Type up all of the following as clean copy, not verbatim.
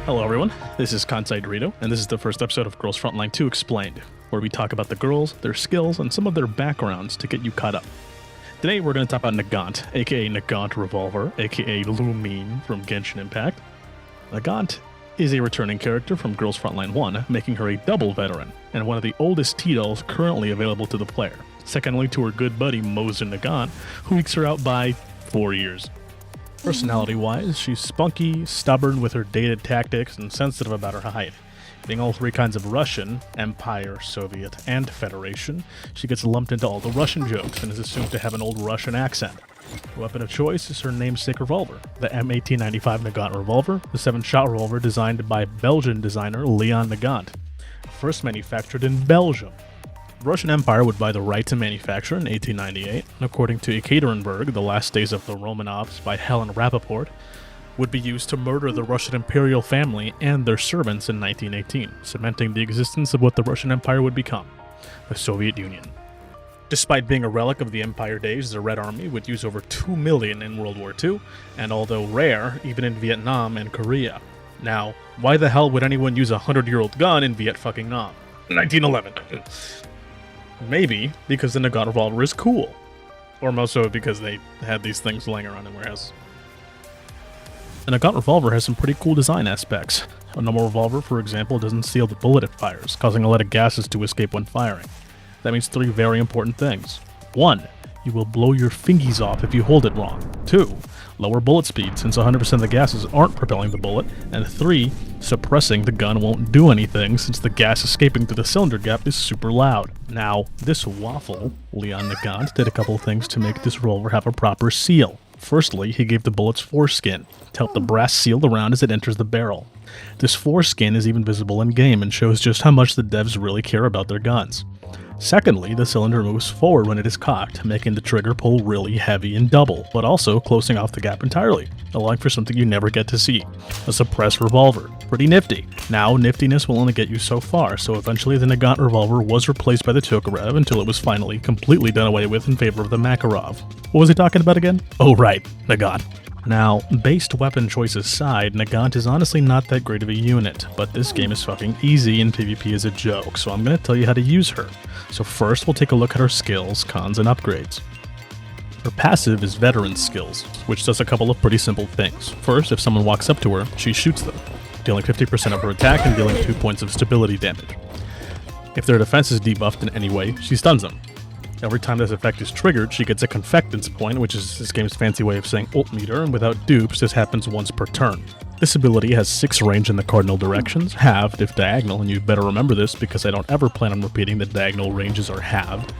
Hello everyone, this is Kansai Dorito, and this is the first episode of Girls Frontline 2 Explained, where we talk about the girls, their skills, and some of their backgrounds to get you caught up. Today we're going to talk about Nagant, aka Nagant Revolver, aka Lumine from Genshin Impact. Nagant is a returning character from Girls Frontline 1, making her a double veteran, and one of the oldest T-dolls currently available to the player, second only to her good buddy Mosin Nagant, who ekes her out by 4 years. Personality-wise, she's spunky, stubborn with her dated tactics, and sensitive about her height. Being all three kinds of Russian, Empire, Soviet, and Federation, she gets lumped into all the Russian jokes and is assumed to have an old Russian accent. Her weapon of choice is her namesake revolver, the M1895 Nagant revolver, the 7-shot revolver designed by Belgian designer Leon Nagant, first manufactured in Belgium. The Russian Empire would buy the right to manufacture in 1898, and according to Ekaterinburg, The Last Days of the Romanovs by Helen Rappaport, would be used to murder the Russian imperial family and their servants in 1918, cementing the existence of what the Russian Empire would become, the Soviet Union. Despite being a relic of the Empire days, the Red Army would use over 2 million in World War II, and although rare, even in Vietnam and Korea. Now, why the hell would anyone use a 100-year-old gun in Viet-fucking-Nam? 1911. Maybe because the Nagant revolver is cool. Or most so because they had these things laying around in warehouses. The Nagant revolver has some pretty cool design aspects. A normal revolver, for example, doesn't seal the bullet it fires, causing a lot of gases to escape when firing. That means 3 very important things. 1. You will blow your fingies off if you hold it wrong. 2. Lower bullet speed, since 100% of the gases aren't propelling the bullet. And 3. Suppressing the gun won't do anything, since the gas escaping through the cylinder gap is super loud. Now, this waffle, Leon Nagant, did a couple things to make this revolver have a proper seal. Firstly, he gave the bullets foreskin, to help the brass seal the round as it enters the barrel. This foreskin is even visible in-game and shows just how much the devs really care about their guns. Secondly, the cylinder moves forward when it is cocked, making the trigger pull really heavy and double, but also closing off the gap entirely, allowing for something you never get to see, a suppressed revolver. Pretty nifty. Now, niftiness will only get you so far, so eventually the Nagant revolver was replaced by the Tokarev until it was finally completely done away with in favor of the Makarov. What was he talking about again? Oh right, Nagant. Now, based weapon choice aside, Nagant is honestly not that great of a unit, but this game is fucking easy and PvP is a joke, so I'm gonna tell you how to use her. So first, we'll take a look at her skills, cons, and upgrades. Her passive is Veteran Skills, which does a couple of pretty simple things. First, if someone walks up to her, she shoots them, dealing 50% of her attack and dealing 2 points of stability damage. If their defense is debuffed in any way, she stuns them. Every time this effect is triggered, she gets a Confectance point, which is this game's fancy way of saying ult meter, and without dupes, this happens once per turn. This ability has 6 range in the cardinal directions, halved if diagonal, and you'd better remember this because I don't ever plan on repeating that diagonal ranges are halved.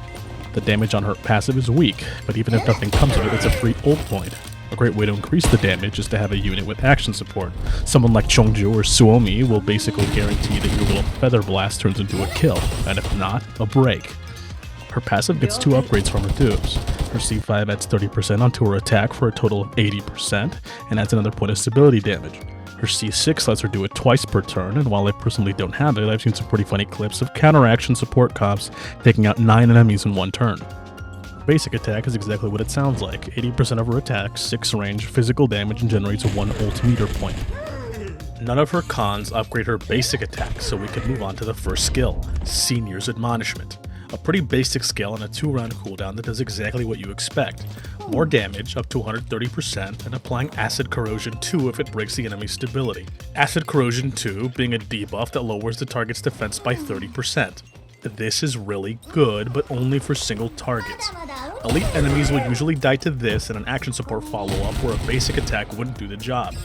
The damage on her passive is weak, but even if nothing comes of it, it's a free ult point. A great way to increase the damage is to have a unit with action support. Someone like Chongju or Suomi will basically guarantee that your little feather blast turns into a kill, and if not, a break. Her passive gets 2 upgrades from her dupes. Her C5 adds 30% onto her attack for a total of 80%, and adds another point of stability damage. Her C6 lets her do it twice per turn, and while I personally don't have it, I've seen some pretty funny clips of counteraction support cops taking out 9 enemies in 1 turn. Her basic attack is exactly what it sounds like, 80% of her attack, 6 range, physical damage, and generates 1 ult meter point. None of her cons upgrade her basic attack, so we can move on to the first skill, Senior's Admonishment. A pretty basic skill on a 2-round cooldown that does exactly what you expect. More damage, up to 130%, and applying Acid Corrosion 2 if it breaks the enemy's stability. Acid Corrosion 2 being a debuff that lowers the target's defense by 30%. This is really good, but only for single targets. Elite enemies will usually die to this and an action support follow-up where a basic attack wouldn't do the job.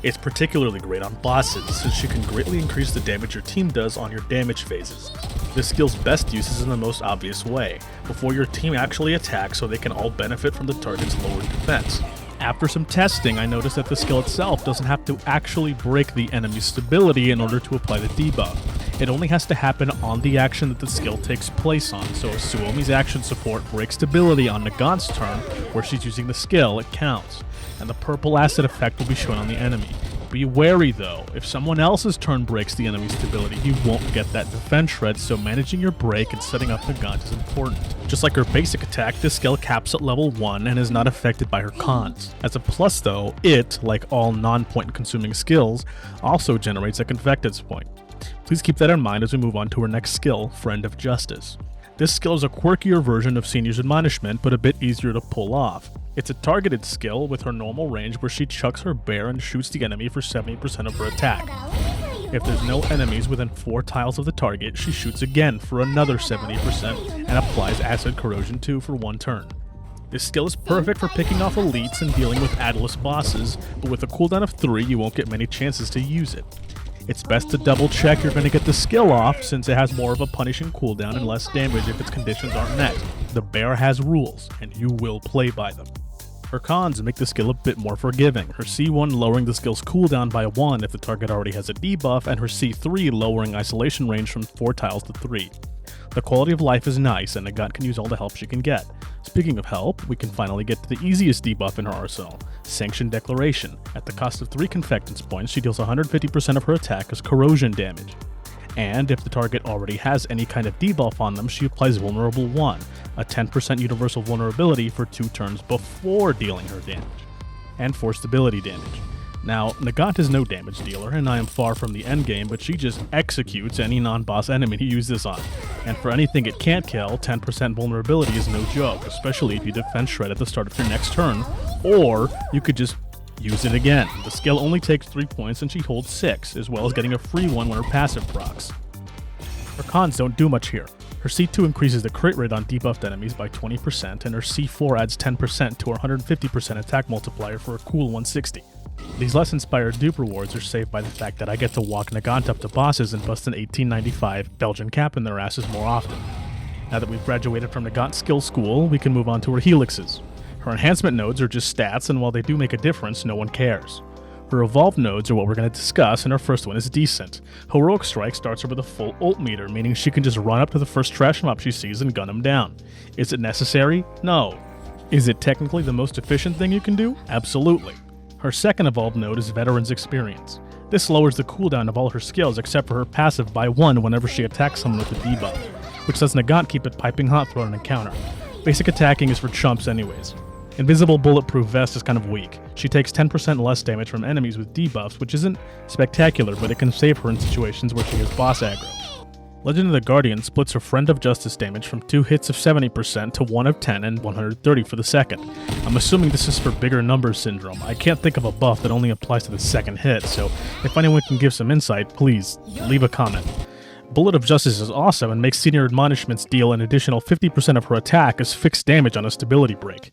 It's particularly great on bosses, since you can greatly increase the damage your team does on your damage phases. This skill's best use is in the most obvious way, before your team actually attacks so they can all benefit from the target's lowered defense. After some testing, I noticed that the skill itself doesn't have to actually break the enemy's stability in order to apply the debuff. It only has to happen on the action that the skill takes place on, so if Suomi's action support breaks stability on Nagant's turn, where she's using the skill, it counts, and the purple acid effect will be shown on the enemy. Be wary though, if someone else's turn breaks the enemy's stability, you won't get that defense shred, so managing your break and setting up Nagant is important. Just like her basic attack, this skill caps at level 1 and is not affected by her cons. As a plus though, it, like all non-point consuming skills, also generates a convectance point. Please keep that in mind as we move on to her next skill, Friend of Justice. This skill is a quirkier version of Senior's Admonishment, but a bit easier to pull off. It's a targeted skill with her normal range where she chucks her bear and shoots the enemy for 70% of her attack. If there's no enemies within 4 tiles of the target, she shoots again for another 70% and applies Acid Corrosion 2 for 1 turn. This skill is perfect for picking off elites and dealing with Atlas bosses, but with a cooldown of 3 you won't get many chances to use it. It's best to double check you're going to get the skill off since it has more of a punishing cooldown and less damage if its conditions aren't met. The bear has rules, and you will play by them. Her cons make the skill a bit more forgiving, her C1 lowering the skill's cooldown by 1 if the target already has a debuff, and her C3 lowering isolation range from 4 tiles to 3. The quality of life is nice, and Nagant can use all the help she can get. Speaking of help, we can finally get to the easiest debuff in her arsenal, Sanction Declaration. At the cost of 3 confectance points, she deals 150% of her attack as corrosion damage. And if the target already has any kind of debuff on them, she applies Vulnerable 1, a 10% universal vulnerability for 2 turns before dealing her damage, and for stability damage. Now, Nagant is no damage dealer, and I am far from the endgame, but she just executes any non-boss enemy you use this on. And for anything it can't kill, 10% vulnerability is no joke, especially if you defense shred at the start of your next turn, or you could just use it again. The skill only takes 3 points and she holds 6, as well as getting a free one when her passive procs. Her cons don't do much here. Her C2 increases the crit rate on debuffed enemies by 20%, and her C4 adds 10% to her 150% attack multiplier for a cool 160. These less inspired dupe rewards are saved by the fact that I get to walk Nagant up to bosses and bust an 1895 Belgian cap in their asses more often. Now that we've graduated from Nagant Skill School, we can move on to her helixes. Her enhancement nodes are just stats, and while they do make a difference, no one cares. Her evolved nodes are what we're going to discuss, and her first one is Decent. Heroic Strike starts her with a full ult meter, meaning she can just run up to the first trash mob she sees and gun him down. Is it necessary? No. Is it technically the most efficient thing you can do? Absolutely. Her second evolved node is Veteran's Experience. This lowers the cooldown of all her skills except for her passive by 1 whenever she attacks someone with a debuff, which lets Nagant keep it piping hot throughout an encounter. Basic attacking is for chumps anyways. Invisible Bulletproof Vest is kind of weak. She takes 10% less damage from enemies with debuffs, which isn't spectacular, but it can save her in situations where she has boss aggro. Legend of the Guardian splits her Friend of Justice damage from 2 hits of 70% to 1 of 10 and 130 for the second. I'm assuming this is for bigger numbers syndrome. I can't think of a buff that only applies to the second hit, so if anyone can give some insight, please leave a comment. Bullet of Justice is awesome and makes Senior Admonishments deal an additional 50% of her attack as fixed damage on a stability break.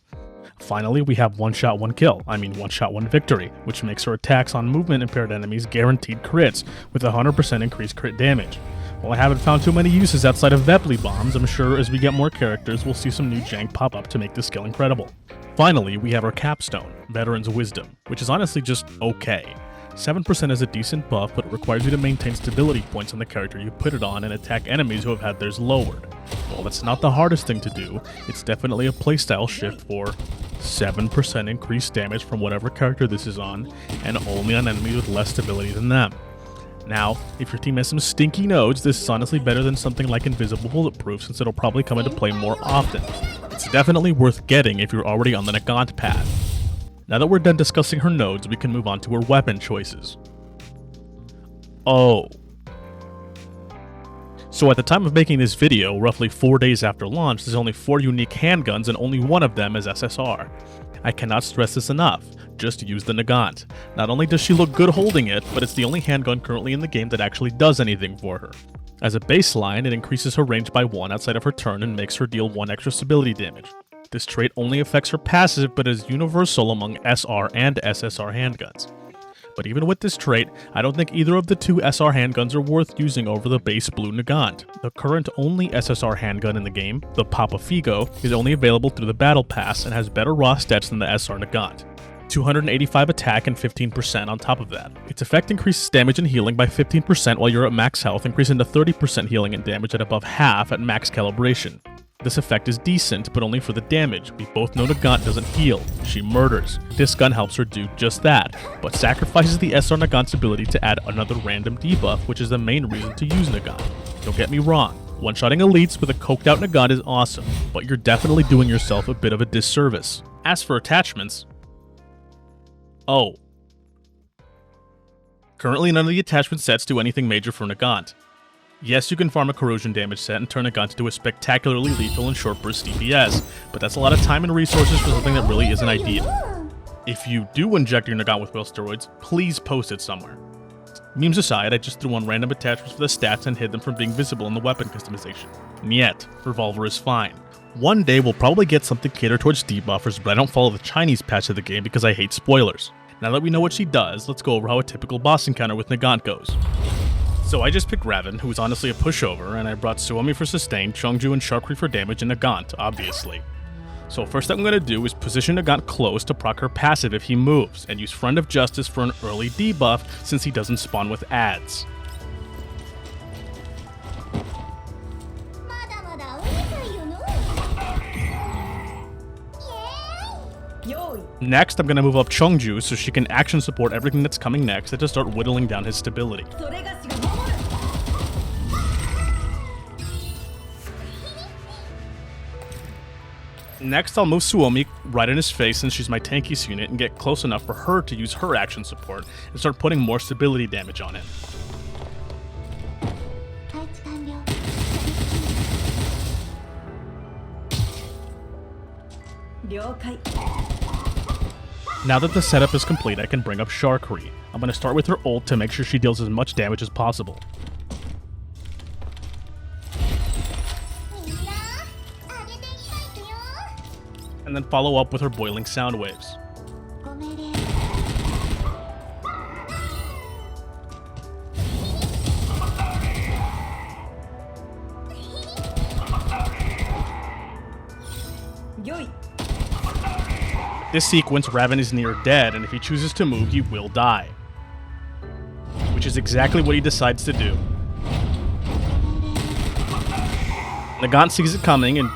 Finally, we have one shot, one victory, which makes her attacks on movement impaired enemies guaranteed crits with 100% increased crit damage. While I haven't found too many uses outside of Vepley bombs, I'm sure as we get more characters, we'll see some new jank pop up to make this skill incredible. Finally, we have our capstone, Veteran's Wisdom, which is honestly just okay. 7% is a decent buff, but it requires you to maintain stability points on the character you put it on and attack enemies who have had theirs lowered. While that's not the hardest thing to do, it's definitely a playstyle shift for 7% increased damage from whatever character this is on, and only on enemies with less stability than them. Now, if your team has some stinky nodes, this is honestly better than something like Invisible Bulletproof since it'll probably come into play more often. It's definitely worth getting if you're already on the Nagant path. Now that we're done discussing her nodes, we can move on to her weapon choices. Oh. So at the time of making this video, roughly 4 days after launch, there's only 4 unique handguns and only one of them is SSR. I cannot stress this enough, just use the Nagant. Not only does she look good holding it, but it's the only handgun currently in the game that actually does anything for her. As a baseline, it increases her range by 1 outside of her turn and makes her deal 1 extra stability damage. This trait only affects her passive, but is universal among SR and SSR handguns. But even with this trait, I don't think either of the 2 SR handguns are worth using over the base blue Nagant. The current only SSR handgun in the game, the Papa Figo, is only available through the Battle Pass and has better raw stats than the SR Nagant. 285 attack and 15% on top of that. Its effect increases damage and healing by 15% while you're at max health, increasing to 30% healing and damage at above half at max calibration. This effect is decent, but only for the damage. We both know Nagant doesn't heal. She murders. This gun helps her do just that, but sacrifices the SR Nagant's ability to add another random debuff, which is the main reason to use Nagant. Don't get me wrong, one-shotting elites with a coked out Nagant is awesome, but you're definitely doing yourself a bit of a disservice. As for attachments... Oh. Currently none of the attachment sets do anything major for Nagant. Yes, you can farm a corrosion damage set and turn Nagant into a spectacularly lethal and short burst DPS, but that's a lot of time and resources for something that really isn't ideal. If you do inject your Nagant with whale steroids, please post it somewhere. Memes aside, I just threw on random attachments for the stats and hid them from being visible in the weapon customization. Niet, Revolver is fine. One day we'll probably get something catered towards debuffers, but I don't follow the Chinese patch of the game because I hate spoilers. Now that we know what she does, let's go over how a typical boss encounter with Nagant goes. So I just picked Raven, who's honestly a pushover, and I brought Suomi for sustain, Chungju and Sharkri for damage, and Nagant, obviously. So first thing I'm going to do is position Nagant close to proc her passive if he moves, and use Friend of Justice for an early debuff since he doesn't spawn with ads. Next, I'm going to move up Chungju so she can action support everything that's coming next and to start whittling down his stability. Next, I'll move Suomi right in his face since she's my tankiest unit and get close enough for her to use her action support and start putting more stability damage on him. Now that the setup is complete, I can bring up Sharkri. I'm going to start with her ult to make sure she deals as much damage as possible. And then follow up with her boiling sound waves. This sequence, Raven is near dead, and if he chooses to move, he will die. Which is exactly what he decides to do. Nagant sees it coming and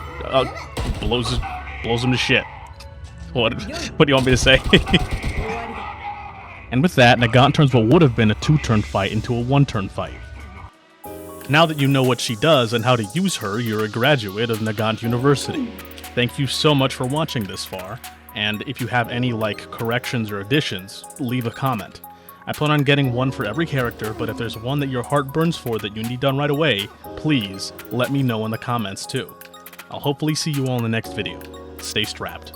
blows him to shit. What do you want me to say? And with that, Nagant turns what would have been a 2-turn fight into a 1-turn fight. Now that you know what she does and how to use her, you're a graduate of Nagant University. Thank you so much for watching this far, and if you have any, corrections or additions, leave a comment. I plan on getting one for every character, but if there's one that your heart burns for that you need done right away, please let me know in the comments too. I'll hopefully see you all in the next video. Stay strapped.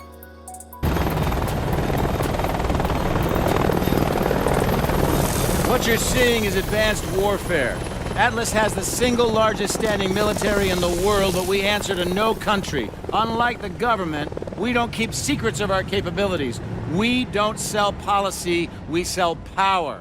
What you're seeing is advanced warfare. Atlas has the single largest standing military in the world, but we answer to no country. Unlike the government, we don't keep secrets of our capabilities. We don't sell policy, we sell power.